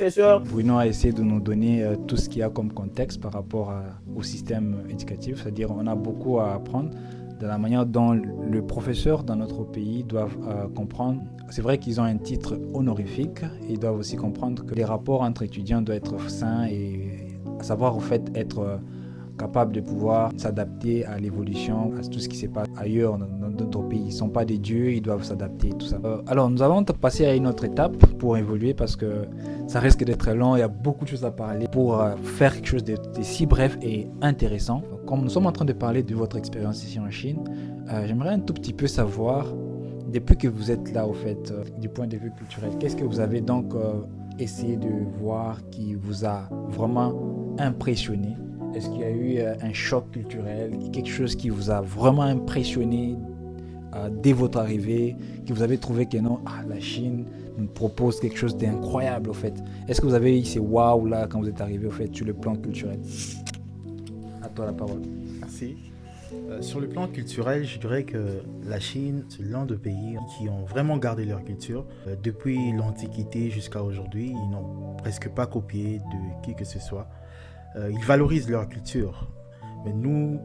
Professeur. Bruno a essayé de nous donner tout ce qu'il y a comme contexte par rapport au système éducatif, c'est-à-dire on a beaucoup à apprendre de la manière dont le professeur dans notre pays doivent comprendre. C'est vrai qu'ils ont un titre honorifique, ils doivent aussi comprendre que les rapports entre étudiants doivent être sains et savoir au fait être capable de pouvoir s'adapter à l'évolution, à tout ce qui se passe ailleurs dans d'autres pays. Ils ne sont pas des dieux, ils doivent s'adapter, tout ça. Alors nous allons passer à une autre étape pour évoluer parce que ça risque d'être très long, il y a beaucoup de choses à parler pour faire quelque chose de si bref et intéressant. Comme nous sommes en train de parler de votre expérience ici en Chine, j'aimerais un tout petit peu savoir, depuis que vous êtes là au fait, du point de vue culturel, qu'est-ce que vous avez donc essayé de voir qui vous a vraiment impressionné? Est-ce qu'il y a eu un choc culturel, quelque chose qui vous a vraiment impressionné dès votre arrivée, que vous avez trouvé que non, la Chine nous propose quelque chose d'incroyable au fait. Est-ce que vous avez eu ces waouh là quand vous êtes arrivé au fait sur le plan culturel? À toi la parole. Merci. Sur le plan culturel, je dirais que la Chine, c'est l'un des pays qui ont vraiment gardé leur culture. Depuis l'Antiquité jusqu'à aujourd'hui, ils n'ont presque pas copié de qui que ce soit. Ils valorisent leur culture. Mais nous,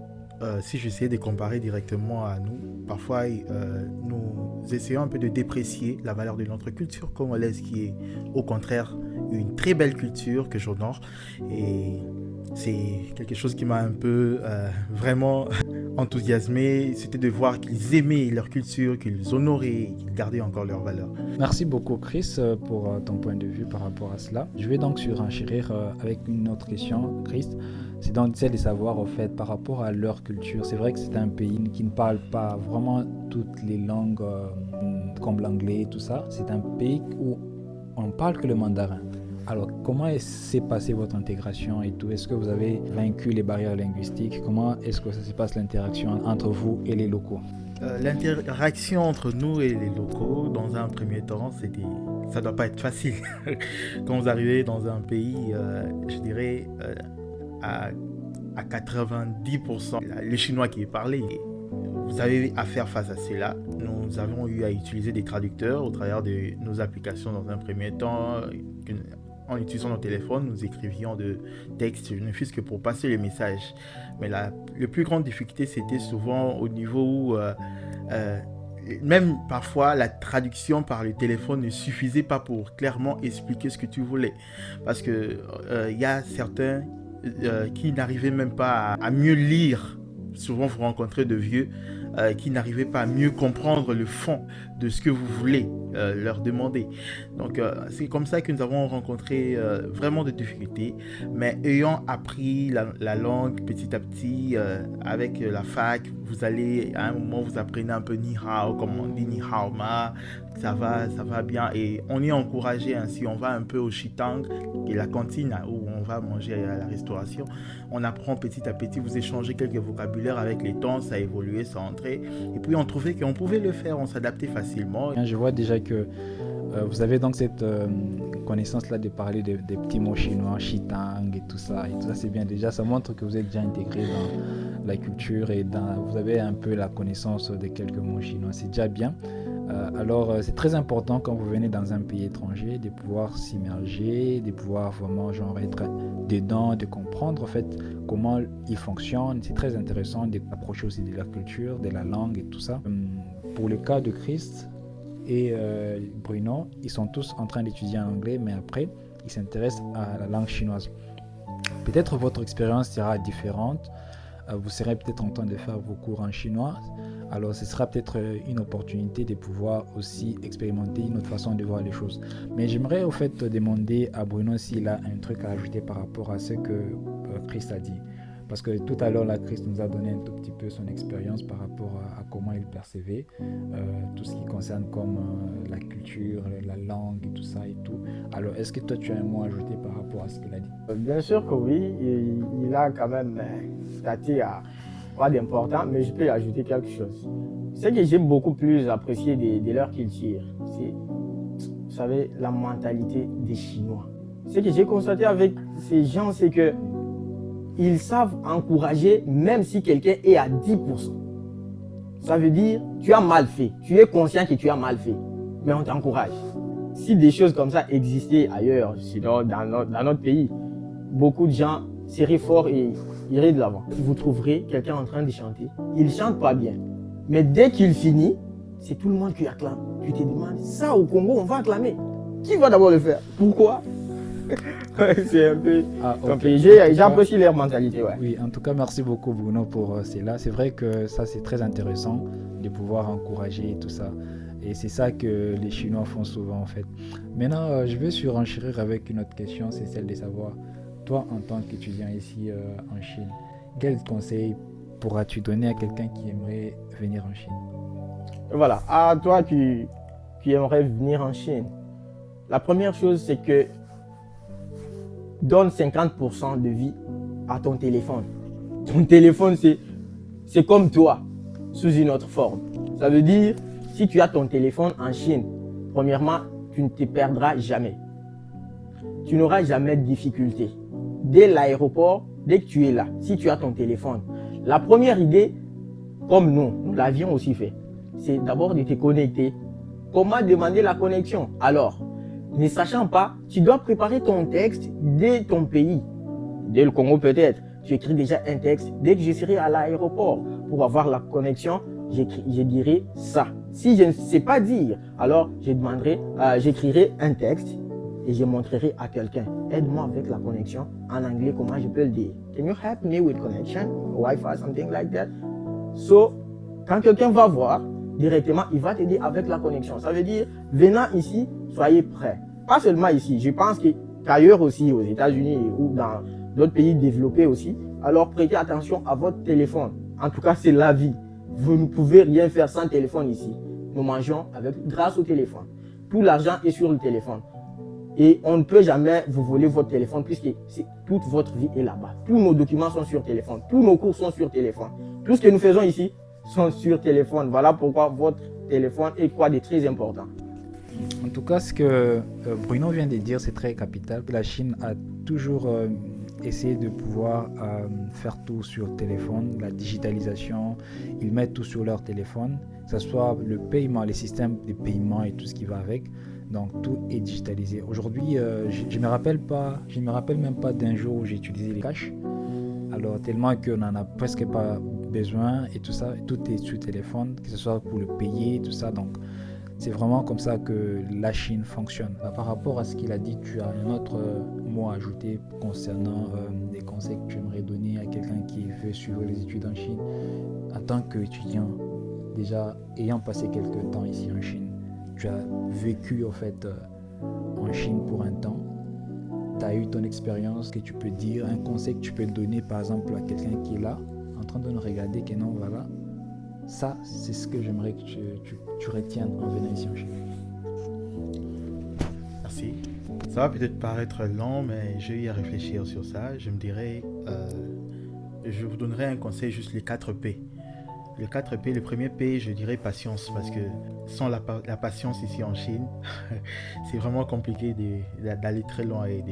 si j'essayais de comparer directement à nous, parfois nous essayons un peu de déprécier la valeur de notre culture congolaise qui est au contraire une très belle culture que j'honore. Et c'est quelque chose qui m'a un peu vraiment enthousiasmé, c'était de voir qu'ils aimaient leur culture, qu'ils honoraient, qu'ils gardaient encore leur valeur. Merci beaucoup Chris pour ton point de vue par rapport à cela. Je vais donc surenchérir avec une autre question, Chris. C'est donc celle de savoir au fait par rapport à leur culture. C'est vrai que c'est un pays qui ne parle pas vraiment toutes les langues comme l'anglais et tout ça. C'est un pays où on ne parle que le mandarin. Alors, comment s'est passée votre intégration et tout? Est-ce que vous avez vaincu les barrières linguistiques? Comment est-ce que ça se passe l'interaction entre vous et les locaux? L'interaction entre nous et les locaux, dans un premier temps, ça ne doit pas être facile. Quand vous arrivez dans un pays, je dirais, à 90%, le chinois qui est parlé, vous avez à faire face à cela. Nous avons eu à utiliser des traducteurs au travers de nos applications dans un premier temps. En utilisant nos téléphones, nous écrivions de textes, ne fût-ce que pour passer les messages. Mais la plus grande difficulté, c'était souvent au niveau où même parfois la traduction par le téléphone ne suffisait pas pour clairement expliquer ce que tu voulais. Parce que y a certains qui n'arrivaient même pas à mieux lire. Souvent, vous rencontrez de vieux qui n'arrivaient pas à mieux comprendre le fond de ce que vous voulez leur demander. Donc, c'est comme ça que nous avons rencontré vraiment des difficultés. Mais ayant appris la langue petit à petit avec la fac, vous allez, à un moment, vous apprenez un peu ni hao, comme on dit ni hao ma, ça va bien. Et on est encouragé ainsi, on va un peu au Shitang, qui est la cantine où on va manger à la restauration. On apprend petit à petit, vous échangez quelques vocabulaires avec les temps, ça a évolué, ça a entré. Et puis on trouvait qu'on pouvait le faire, on s'adaptait facilement. Je vois déjà que vous avez donc cette connaissance-là de parler des petits mots chinois, Shitang et tout ça. Et tout ça, c'est bien déjà, ça montre que vous êtes déjà intégré dans la culture et vous avez un peu la connaissance de quelques mots chinois. C'est déjà bien. Alors, c'est très important quand vous venez dans un pays étranger de pouvoir s'immerger, de pouvoir vraiment genre être dedans, de comprendre en fait comment ils fonctionnent. C'est très intéressant d'approcher aussi de la culture, de la langue et tout ça. Pour le cas de Christ et Bruno, ils sont tous en train d'étudier en anglais, mais après, ils s'intéressent à la langue chinoise. Peut-être votre expérience sera différente. Vous serez peut-être en train de faire vos cours en chinois. Alors, ce sera peut-être une opportunité de pouvoir aussi expérimenter une autre façon de voir les choses. Mais j'aimerais au fait demander à Bruno s'il a un truc à ajouter par rapport à ce que Chris a dit. Parce que tout à l'heure, là, Chris nous a donné un tout petit peu son expérience par rapport à comment il percevait tout ce qui concerne comme la culture, la langue et tout ça et tout. Alors, est-ce que toi, tu as un mot à ajouter par rapport à ce qu'il a dit? Bien sûr que oui, il a quand même staté à pas d'important, mais je peux ajouter quelque chose. Ce que j'ai beaucoup plus apprécié de leur culture, c'est, vous savez, la mentalité des Chinois. Ce que j'ai constaté avec ces gens, c'est que ils savent encourager même si quelqu'un est à 10%. Ça veut dire, tu as mal fait. Tu es conscient que tu as mal fait, mais on t'encourage. si des choses comme ça existaient ailleurs, sinon dans notre pays, beaucoup de gens seraient forts et iraient de l'avant. Vous trouverez quelqu'un en train de chanter. Il chante pas bien. Mais dès qu'il finit, c'est tout le monde qui acclame. Tu te demandes, ça au Congo, on va acclamer. Qui va d'abord le faire? Pourquoi? C'est un peu ok. J'apprécie leur mentalité. Ouais. Oui, en tout cas, merci beaucoup Bruno pour cela. C'est vrai que ça, c'est très intéressant de pouvoir encourager tout ça. Et c'est ça que les Chinois font souvent en fait. Maintenant, je vais surenchérir avec une autre question, c'est celle de savoir, toi en tant qu'étudiant ici en Chine, quels conseils pourras-tu donner à quelqu'un qui aimerait venir en Chine? Voilà, à toi qui aimerais venir en Chine, la première chose, c'est que donne 50% de vie à ton téléphone. Ton téléphone, c'est comme toi, sous une autre forme. Ça veut dire, si tu as ton téléphone en Chine, premièrement, tu ne te perdras jamais. Tu n'auras jamais de difficultés. Dès l'aéroport, dès que tu es là, si tu as ton téléphone, la première idée, comme nous l'avions aussi fait, c'est d'abord de te connecter. Comment demander la connexion? Alors, ne sachant pas, tu dois préparer ton texte dès ton pays. Dès le Congo peut-être, tu écris déjà un texte. Dès que je serai à l'aéroport pour avoir la connexion, je dirai ça. Si je ne sais pas dire, alors j'écrirai un texte et je montrerai à quelqu'un. Aide-moi avec la connexion. En anglais, comment je peux le dire? Can you help me with connection? Wi-Fi, something like that. So, quand quelqu'un va voir, directement, il va te dire avec la connexion. Ça veut dire, venant ici, soyez prêts. Pas seulement ici, je pense qu'ailleurs aussi, aux États-Unis ou dans d'autres pays développés aussi, alors prêtez attention à votre téléphone. En tout cas, c'est la vie. Vous ne pouvez rien faire sans téléphone ici. Nous mangeons grâce au téléphone. Tout l'argent est sur le téléphone. Et on ne peut jamais vous voler votre téléphone puisque toute votre vie est là-bas. Tous nos documents sont sur téléphone. Tous nos cours sont sur téléphone. Tout ce que nous faisons ici sont sur téléphone. Voilà pourquoi votre téléphone est quoi de très important. En tout cas, ce que Bruno vient de dire, c'est très capital. La Chine a toujours essayé de pouvoir faire tout sur téléphone, la digitalisation. Ils mettent tout sur leur téléphone, que ce soit le paiement, les systèmes de paiement et tout ce qui va avec. Donc tout est digitalisé. Aujourd'hui, je me rappelle même pas d'un jour où j'ai utilisé les cash. Alors tellement qu'on n'en a presque pas besoin et tout ça, tout est sur téléphone, que ce soit pour le payer, tout ça. Donc c'est vraiment comme ça que la Chine fonctionne. Par rapport à ce qu'il a dit, tu as un autre mot à ajouter concernant des conseils que tu aimerais donner à quelqu'un qui veut suivre les études en Chine en tant qu'étudiant, déjà ayant passé quelques temps ici en Chine. Tu as vécu en fait en Chine pour un temps, tu as eu ton expérience, que tu peux dire, un conseil que tu peux donner par exemple à quelqu'un qui est là, en train de nous regarder, que non, voilà, ça c'est ce que j'aimerais que tu retiennes en venant ici en Chine. Merci. Ça va peut-être paraître lent, mais je vais y réfléchir sur ça. Je me dirais, je vous donnerai un conseil, juste les 4 P. Les 4 P, le premier P, je dirais patience, parce que sans la patience ici en Chine, c'est vraiment compliqué d'aller très loin et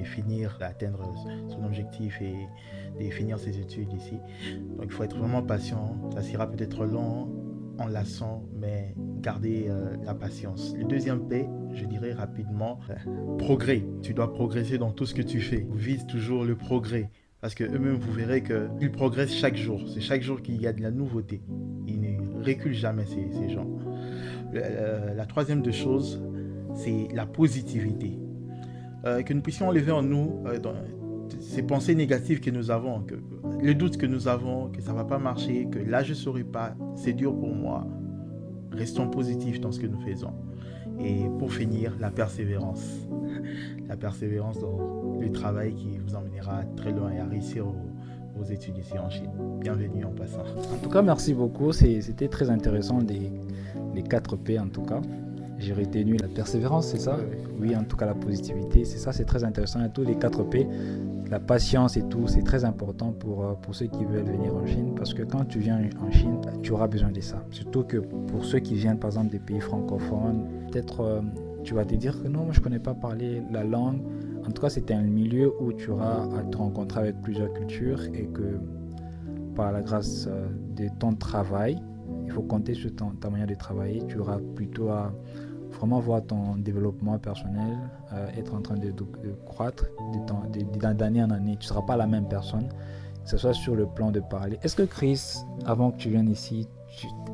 d'atteindre son objectif et de finir ses études ici. Donc il faut être vraiment patient. Ça sera peut-être long, enlaçant, mais gardez la patience. Le deuxième P, je dirais rapidement, progrès. Tu dois progresser dans tout ce que tu fais. Vise toujours le progrès. Parce que eux-mêmes, vous verrez qu'ils progressent chaque jour. C'est chaque jour qu'il y a de la nouveauté. Ils ne reculent jamais, ces gens. La troisième des choses, c'est la positivité. Que nous puissions enlever en nous ces pensées négatives que nous avons, le doute que nous avons, que ça ne va pas marcher, que là je ne saurai pas, c'est dur pour moi. Restons positifs dans ce que nous faisons. Et pour finir, la persévérance. La persévérance dans le travail qui vous emmènera très loin et à réussir vos études ici en Chine. Bienvenue en passant. En tout cas, merci beaucoup. C'était très intéressant, les 4 P en tout cas. J'ai retenu la persévérance, c'est ça? Oui, en tout cas la positivité, c'est ça, c'est très intéressant. Et tous les 4 P, la patience et tout, c'est très important pour ceux qui veulent venir en Chine. Parce que quand tu viens en Chine, tu auras besoin de ça. Surtout que pour ceux qui viennent par exemple des pays francophones, peut-être tu vas te dire que non, moi je ne connais pas parler la langue. En tout cas, c'est un milieu où tu auras à te rencontrer avec plusieurs cultures et que par la grâce de ton travail, il faut compter sur ta manière de travailler. Tu auras plutôt à vraiment voir ton développement personnel être en train de croître d'année en année. Tu ne seras pas la même personne, que ce soit sur le plan de parler. Est-ce que Chris, avant que tu viennes ici,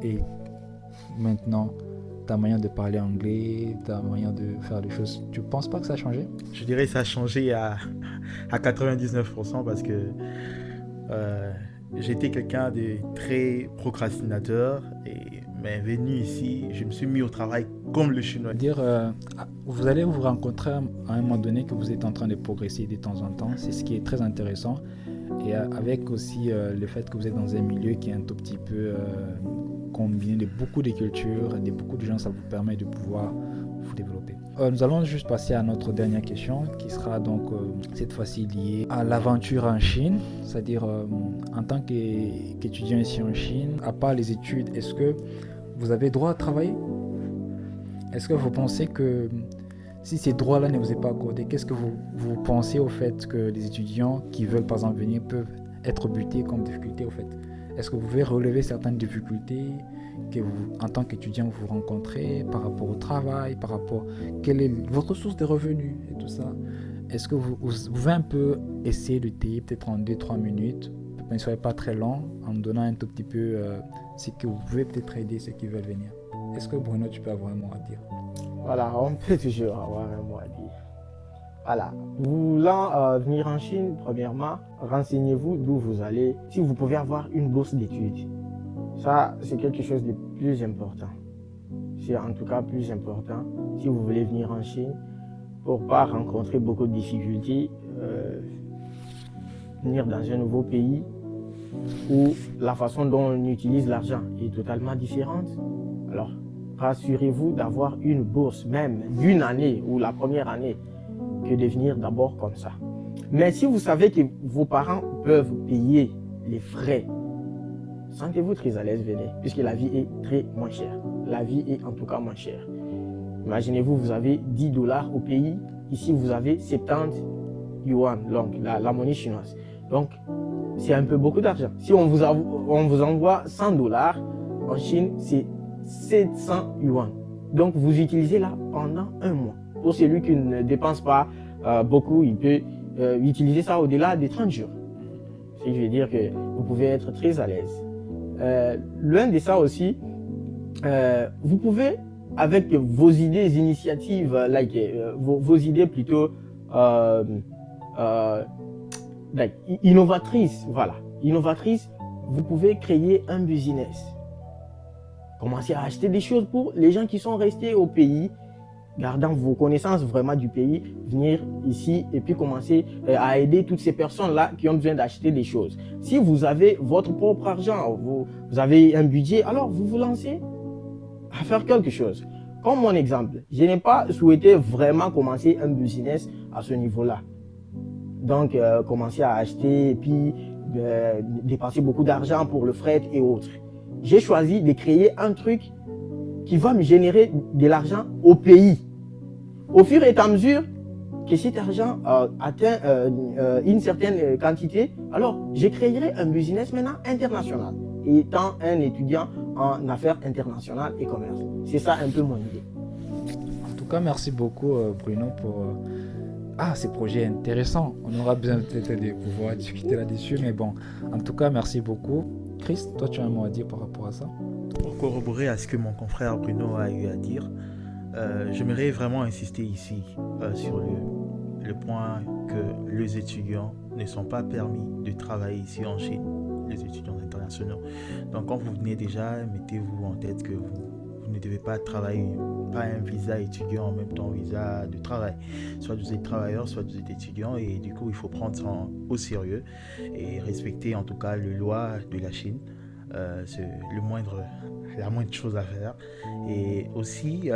et maintenant, ta manière de parler anglais, ta manière de faire les choses, tu ne penses pas que ça a changé? Je dirais que ça a changé à 99% parce que j'étais quelqu'un de très procrastinateur mais venu ici, je me suis mis au travail comme le chinois. Vous allez vous rencontrer à un moment donné que vous êtes en train de progresser de temps en temps. C'est ce qui est très intéressant. Et avec aussi le fait que vous êtes dans un milieu qui est un tout petit peu combiné de beaucoup de cultures, de beaucoup de gens, ça vous permet de pouvoir vous développer. Nous allons juste passer à notre dernière question qui sera donc cette fois-ci liée à l'aventure en Chine. C'est-à-dire en tant qu'étudiant ici en Chine, à part les études, est-ce que vous avez droit à travailler? Est-ce que vous pensez que si ces droits-là ne vous est pas accordés, qu'est-ce que vous pensez au fait que les étudiants qui veulent par exemple venir peuvent être butés comme difficulté au fait? Est-ce que vous pouvez relever certaines difficultés que vous, en tant qu'étudiant, vous rencontrez par rapport au travail, par rapport à quelle est votre source de revenus et tout ça? Est-ce que vous pouvez un peu essayer de tailler peut-être en 2-3 minutes, ne soyez pas très long, en donnant un tout petit peu ce que vous pouvez peut-être aider ceux qui veulent venir? Est-ce que Bruno, tu peux avoir un mot à dire? Voilà, on peut toujours avoir un mot à dire. Voilà, voulant venir en Chine, premièrement, renseignez-vous d'où vous allez, si vous pouvez avoir une bourse d'études. Ça, c'est quelque chose de plus important. C'est en tout cas plus important si vous voulez venir en Chine pour ne pas rencontrer beaucoup de difficultés, venir dans un nouveau pays où la façon dont on utilise l'argent est totalement différente. Alors, rassurez-vous d'avoir une bourse même d'une année ou la première année que de venir d'abord comme ça. Mais si vous savez que vos parents peuvent payer les frais, sentez-vous très à l'aise, venez, puisque la vie est très moins chère. La vie est en tout cas moins chère. Imaginez-vous, vous avez 10 dollars au pays, ici vous avez 70 yuan, donc la monnaie chinoise. Donc, c'est un peu beaucoup d'argent. Si on vous envoie 100 dollars, en Chine, c'est 700 yuan. Donc, vous utilisez là pendant un mois. Pour celui qui ne dépense pas beaucoup, il peut utiliser ça au-delà des 30 jours. Ce qui veut dire que vous pouvez être très à l'aise. L'un de ça aussi, vous pouvez, avec vos idées, initiatives, vos idées plutôt innovatrices, voilà, innovatrices, vous pouvez créer un business. Commencez à acheter des choses pour les gens qui sont restés au pays, gardant vos connaissances vraiment du pays, venir ici et puis commencer à aider toutes ces personnes-là qui ont besoin d'acheter des choses. Si vous avez votre propre argent, vous avez un budget, alors vous vous lancez à faire quelque chose. Comme mon exemple, je n'ai pas souhaité vraiment commencer un business à ce niveau-là. Donc, commencer à acheter et puis dépenser beaucoup d'argent pour le fret et autres. J'ai choisi de créer un truc qui va me générer de l'argent au pays. Au fur et à mesure que cet argent atteint une certaine quantité, alors je créerai un business maintenant international, étant un étudiant en affaires internationales et commerce. C'est ça un peu mon idée. En tout cas, merci beaucoup Bruno pour ces projets intéressants. On aura besoin peut-être de pouvoir discuter là-dessus, mais bon, en tout cas, merci beaucoup. Chris, toi, tu as un mot à dire par rapport à ça? Pour corroborer à ce que mon confrère Bruno a eu à dire, j'aimerais vraiment insister ici sur le point que les étudiants ne sont pas permis de travailler ici en Chine, les étudiants internationaux. Donc quand vous venez déjà, mettez-vous en tête que vous ne devez pas travailler, pas un visa étudiant en même temps visa de travail. Soit vous êtes travailleur, soit vous êtes étudiant, et du coup il faut prendre ça au sérieux et respecter en tout cas les lois de la Chine. C'est la moindre chose à faire. Et aussi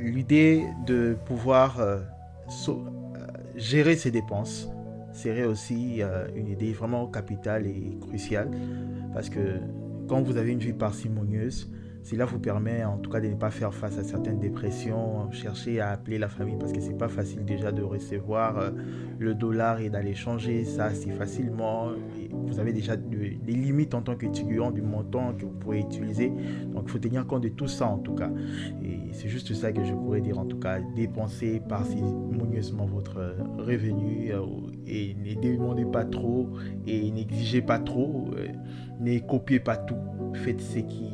l'idée de pouvoir gérer ses dépenses serait aussi une idée vraiment capitale et cruciale, parce que quand vous avez une vie parcimonieuse, Cela vous permet en tout cas de ne pas faire face à certaines dépressions, chercher à appeler la famille parce que c'est pas facile déjà de recevoir le dollar et d'aller changer ça assez facilement. Et vous avez déjà des limites en tant qu'étudiant du montant que vous pourrez utiliser. Donc il faut tenir compte de tout ça en tout cas. Et c'est juste ça que je pourrais dire en tout cas. Dépensez parcimonieusement votre revenu et ne demandez pas trop et n'exigez pas trop. Ne copiez pas tout. Faites ce qui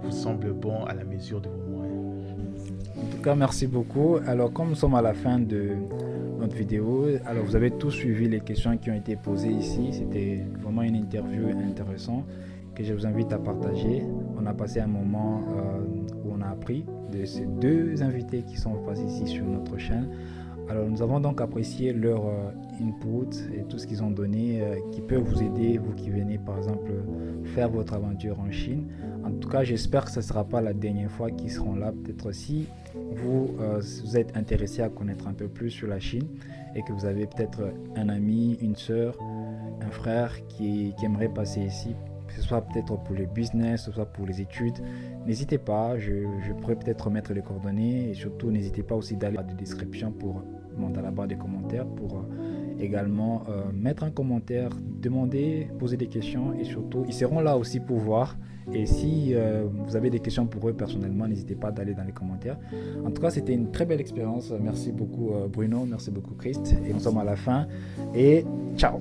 vous semble bon à la mesure de vos moyens. En tout cas, merci beaucoup. Alors, comme nous sommes à la fin de notre vidéo, alors vous avez tous suivi les questions qui ont été posées ici. C'était vraiment une interview intéressante que je vous invite à partager. On a passé un moment où on a appris de ces deux invités qui sont passés ici sur notre chaîne. Alors, nous avons donc apprécié leur input et tout ce qu'ils ont donné qui peut vous aider, vous qui venez par exemple faire votre aventure en Chine. En tout cas, j'espère que ce ne sera pas la dernière fois qu'ils seront là. Peut-être si vous êtes intéressé à connaître un peu plus sur la Chine et que vous avez peut-être un ami, une soeur, un frère qui aimerait passer ici, que ce soit peut-être pour les business, que ce soit pour les études, n'hésitez pas, je pourrais peut-être mettre les coordonnées et surtout n'hésitez pas aussi d'aller dans la description dans la barre des commentaires pour également mettre un commentaire, demander, poser des questions et surtout ils seront là aussi pour voir et si vous avez des questions pour eux personnellement, n'hésitez pas d'aller dans les commentaires. En tout cas, c'était une très belle expérience. Merci beaucoup Bruno, merci beaucoup Christ et nous sommes à la fin et ciao.